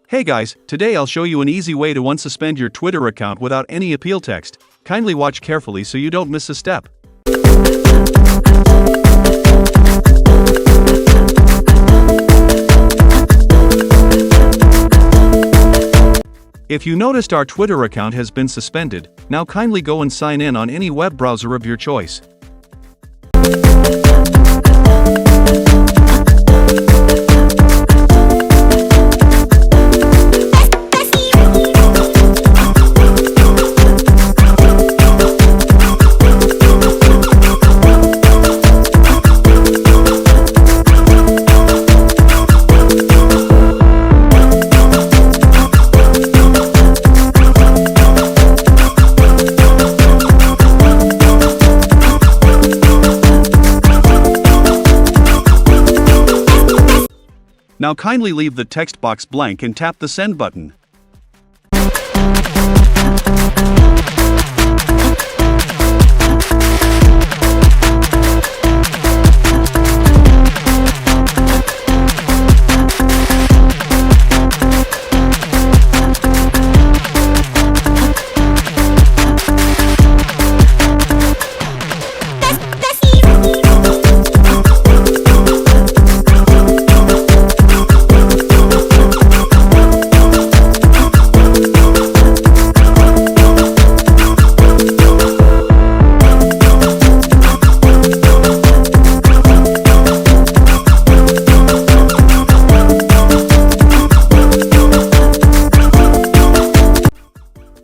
Hey guys, today I'll show you an easy way to unsuspend your Twitter account without any appeal text. Kindly watch carefully so you don't miss a step. If you noticed our Twitter account has been suspended, now kindly go and sign in on any web browser of your choice. Now kindly leave the text box blank and tap the send button.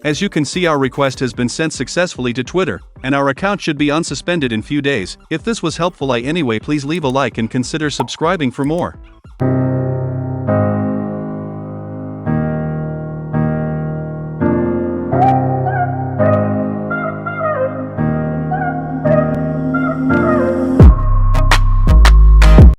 As you can see, our request has been sent successfully to Twitter, and our account should be unsuspended in few days. If this was helpful anyway, please leave a like and consider subscribing for more.